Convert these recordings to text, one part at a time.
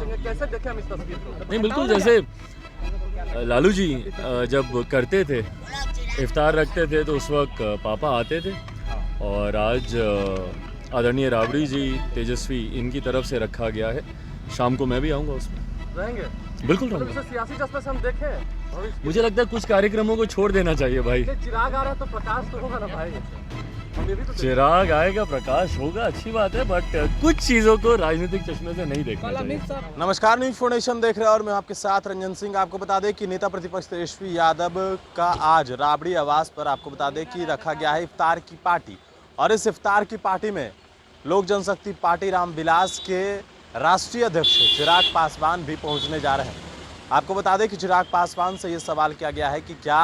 पहुंचेंगे, कैसे देखें हम इस तस्वीर को? नहीं, बिल्कुल जैसे लालू जी जब करते थे, इफ्तार रखते थे तो उस वक्त पापा आते थे, और आज आदरणीय राबड़ी जी, तेजस्वी, इनकी तरफ से रखा गया है। शाम को मैं भी आऊँगा उसमें। रहेंगे? बिल्कुल मतलब रहूँगा। इसे सियासी चश्मे से हम देखें? मुझे लगता है कुछ कार्यक्रमों को छोड़ देना चाहिए भाई। चिराग आ रहा है तो प्रकाश तो होगा ना भाई, हम ये भी तो चिराग आएगा, प्रकाश होगा, अच्छी बात है, बट कुछ चीज़ों को राजनीतिक चश्मे से नहीं देखना चाहिए। नमस्कार, न्यूज़ फोर नेशन देख रहे हैं और मैं आपके साथ रंजन सिंह। आपको बता दें कि नेता प्रतिपक्ष तेजस्वी यादव का आज राबड़ी आवास पर आपको बता दें कि रखा गया है इफ्तार की पार्टी, और इस इफ्तार की पार्टी में लोक जनशक्ति पार्टी रामविलास के राष्ट्रीय अध्यक्ष चिराग पासवान भी पहुंचने जा रहे हैं। आपको बता दें कि चिराग पासवान से ये सवाल किया गया है कि क्या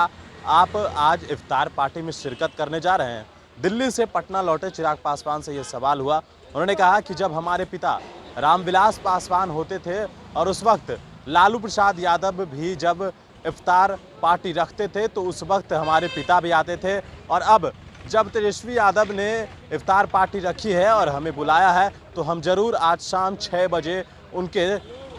आप आज इफ्तार पार्टी में शिरकत करने जा रहे हैं। दिल्ली से पटना लौटे चिराग पासवान से ये सवाल हुआ। उन्होंने कहा कि जब हमारे पिता रामविलास पासवान होते थे और उस वक्त लालू प्रसाद यादव भी जब इफ्तार पार्टी रखते थे तो उस वक्त हमारे पिता भी आते थे, और अब जब तेजस्वी यादव ने इफ्तार पार्टी रखी है और हमें बुलाया है तो हम ज़रूर आज शाम 6 बजे उनके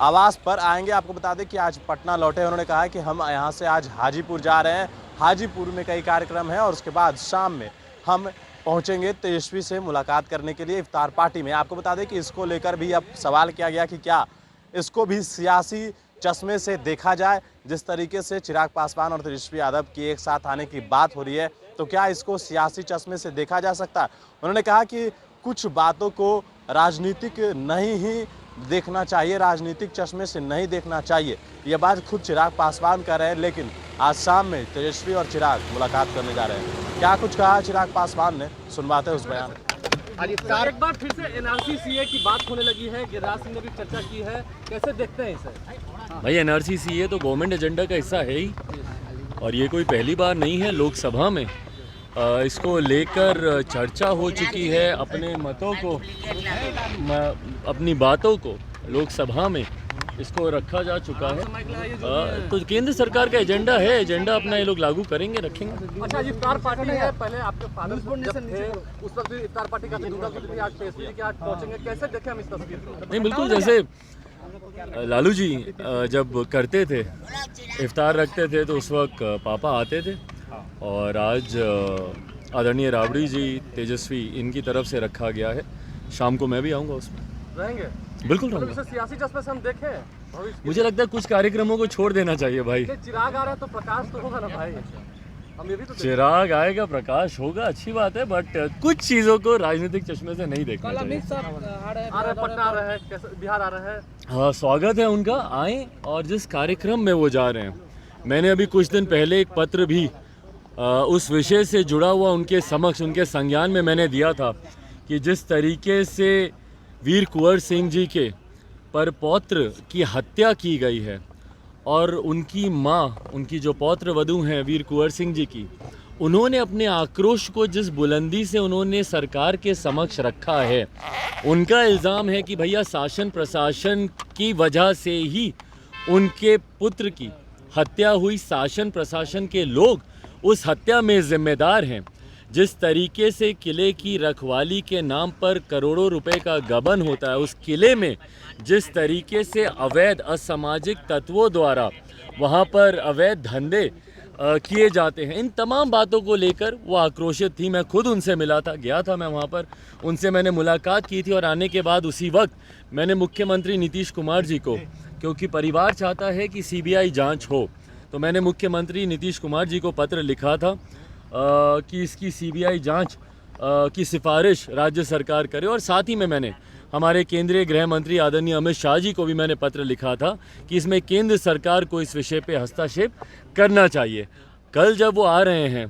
आवास पर आएंगे। आपको बता दें कि आज पटना लौटे। उन्होंने कहा कि हम यहाँ से आज हाजीपुर जा रहे हैं, हाजीपुर में कई कार्यक्रम हैं और उसके बाद शाम में हम पहुंचेंगे तेजस्वी से मुलाकात करने के लिए इफ्तार पार्टी में। आपको बता दें कि इसको लेकर भी अब सवाल किया गया कि क्या इसको भी सियासी चश्मे से देखा जाए। जिस तरीके से चिराग पासवान और तेजस्वी यादव की एक साथ आने की बात हो रही है तो क्या इसको सियासी चश्मे से देखा जा सकता है। उन्होंने कहा कि कुछ बातों को राजनीतिक नहीं ही देखना चाहिए, राजनीतिक चश्मे से नहीं देखना चाहिए। ये बात खुद चिराग पासवान कर रहे हैं, लेकिन आज शाम में तेजस्वी और चिराग मुलाकात करने जा रहे हैं। क्या कुछ कहा चिराग पासवान ने, सुनवाते हैं उस बयान। एक बार फिर से एनआरसी सीए की बात होने लगी है, गिरिराज सिंह ने भी चर्चा की है, कैसे देखते हैं इसे? भाई एनआरसी सीए तो गवर्नमेंट एजेंडा का हिस्सा है ही, और ये कोई पहली बार नहीं है। लोकसभा में इसको लेकर चर्चा हो चुकी है। अपने मतों को, अपनी बातों को लोकसभा में इसको रखा जा चुका है। तो केंद्र सरकार का एजेंडा है, एजेंडा अपना ये लोग लागू करेंगे, रखेंगे। अच्छा, इफ्तार पार्टी है, पहले आपके फादर जब थे उस वक्त भी इफ्तार पार्टी का दुर्गा की थी, आज तेजस्वी के आज पहुंचेंगे, कैसे देखें हम इस तस्वीर को? नहीं, बिल्कुल जैसे लालू जी जब करते थे, इफ्तार रखते थे तो उस वक्त पापा आते थे, और आज आदरणीय राबड़ी जी, तेजस्वी, इनकी तरफ से रखा गया है। शाम को मैं भी आऊँगा उसमें। रहेंगे? बिल्कुल मतलब रहूँगा। इसे सियासी चश्मे से हम देखें? मुझे लगता है कुछ कार्यक्रमों को छोड़ देना चाहिए भाई। चिराग आ रहा है तो प्रकाश तो होगा ना भाई, हम ये भी तो चिराग आएगा, प्रकाश होगा, अच्छी बात है, बट कुछ चीज़ों को राजनीतिक चश्मे से नहीं देखना चाहिए। आ रहे, पटना आ रहे हैं, कैसे बिहार आ रहे हैं? हाँ, स्वागत है उनका, आए। और जिस कार्यक्रम में वो जा रहे हैं, मैंने अभी कुछ दिन पहले एक पत्र भी उस विषय से जुड़ा हुआ उनके समक्ष, उनके संज्ञान में मैंने दिया था कि जिस तरीके से वीर कुंवर सिंह जी के परपौत्र की हत्या की गई है, और उनकी माँ, उनकी जो पौत्र वधू हैं वीर कुंवर सिंह जी की, उन्होंने अपने आक्रोश को जिस बुलंदी से उन्होंने सरकार के समक्ष रखा है, उनका इल्ज़ाम है कि भैया शासन प्रशासन की वजह से ही उनके पुत्र की हत्या हुई, शासन प्रशासन के लोग उस हत्या में जिम्मेदार हैं। जिस तरीके से किले की रखवाली के नाम पर करोड़ों रुपए का गबन होता है, उस किले में जिस तरीके से अवैध असामाजिक तत्वों द्वारा वहाँ पर अवैध धंधे किए जाते हैं, इन तमाम बातों को लेकर वो आक्रोशित थी। मैं खुद उनसे मिला था, गया था मैं वहाँ पर, उनसे मैंने मुलाकात की थी, और आने के बाद उसी वक्त मैंने मुख्यमंत्री नीतीश कुमार जी को, क्योंकि परिवार चाहता है कि सीबीआई जांच हो, तो मैंने मुख्यमंत्री नीतीश कुमार जी को पत्र लिखा था कि इसकी सीबीआई जांच की सिफारिश राज्य सरकार करे, और साथ ही में मैंने हमारे केंद्रीय गृह मंत्री आदरणीय अमित शाह जी को भी मैंने पत्र लिखा था कि इसमें केंद्र सरकार को इस विषय पे हस्तक्षेप करना चाहिए। कल जब वो आ रहे हैं,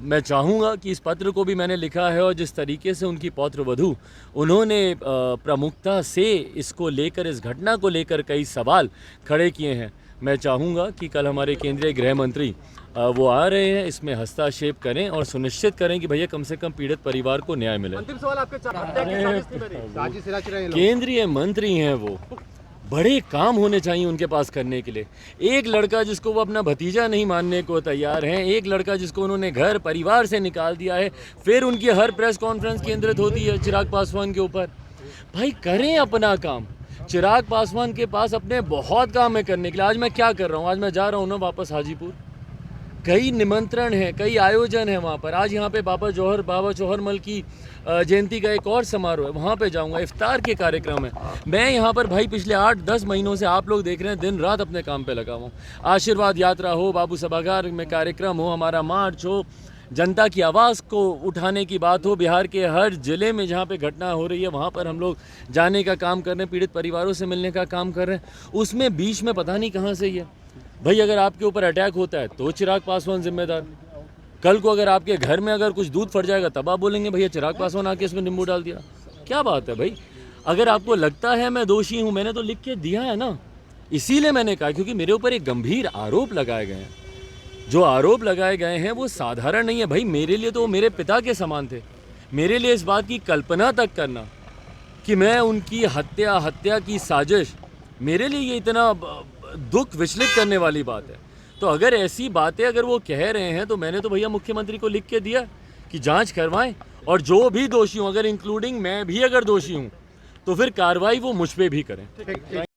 मैं चाहूँगा कि इस पत्र को भी मैंने लिखा है, और जिस तरीके से उनकी पौत्र वधू, उन्होंने प्रमुखता से इसको लेकर, इस घटना को लेकर कई सवाल खड़े किए हैं, मैं चाहूँगा कि कल हमारे केंद्रीय गृह मंत्री वो आ रहे हैं, इसमें हस्तक्षेप करें और सुनिश्चित करें कि भैया कम से कम पीड़ित परिवार को न्याय मिले। अंतिम सवाल आपके, हत्या की साजिश थी मेरी। केंद्रीय मंत्री हैं वो, बड़े काम होने चाहिए उनके पास करने के लिए। एक लड़का जिसको वो अपना भतीजा नहीं मानने को तैयार हैं, एक लड़का जिसको उन्होंने घर परिवार से निकाल दिया है, फिर उनकी हर प्रेस कॉन्फ्रेंस केंद्रित होती है चिराग पासवान के ऊपर। भाई करें अपना काम, चिराग पासवान के पास अपने बहुत काम है करने के लिए। आज मैं क्या कर रहा हूँ, आज मैं जा रहा हूँ ना वापस हाजीपुर, कई निमंत्रण हैं, कई आयोजन हैं वहाँ पर। आज यहाँ पे बाबा जौहरमल की जयंती का एक और समारोह है, वहाँ पे जाऊँगा, इफ्तार के कार्यक्रम है। मैं यहाँ पर भाई पिछले 8-10 महीनों से आप लोग देख रहे हैं दिन रात अपने काम पे लगा हुआ हूँ। आशीर्वाद यात्रा हो, बाबू सभागार में कार्यक्रम हो, हमारा मार्च हो, जनता की आवाज़ को उठाने की बात हो, बिहार के हर ज़िले में जहाँ पे घटना हो रही है वहाँ पर हम लोग जाने का काम कर रहे हैं, पीड़ित परिवारों से मिलने का काम कर रहे हैं। उसमें बीच में पता नहीं कहाँ से ही है भाई, अगर आपके ऊपर अटैक होता है तो चिराग पासवान जिम्मेदार। कल को अगर आपके घर में अगर कुछ दूध फट जाएगा तब आप बोलेंगे भैया चिराग पासवान आके इसमें नींबू डाल दिया। क्या बात है भाई, अगर आपको लगता है मैं दोषी हूँ, मैंने तो लिख के दिया है ना, इसीलिए मैंने कहा क्योंकि मेरे ऊपर एक गंभीर आरोप लगाए गए हैं। जो आरोप लगाए गए हैं वो साधारण नहीं है भाई, मेरे लिए तो वो मेरे पिता के समान थे। मेरे लिए इस बात की कल्पना तक करना कि मैं उनकी हत्या की साजिश, मेरे लिए ये इतना दुख विचलित करने वाली बात है। तो अगर ऐसी बातें अगर वो कह रहे हैं तो मैंने तो भैया मुख्यमंत्री को लिख के दिया कि जांच करवाएं, और जो भी दोषी हूँ, अगर इंक्लूडिंग मैं भी अगर दोषी हूँ तो फिर कार्रवाई वो मुझ पे भी करें।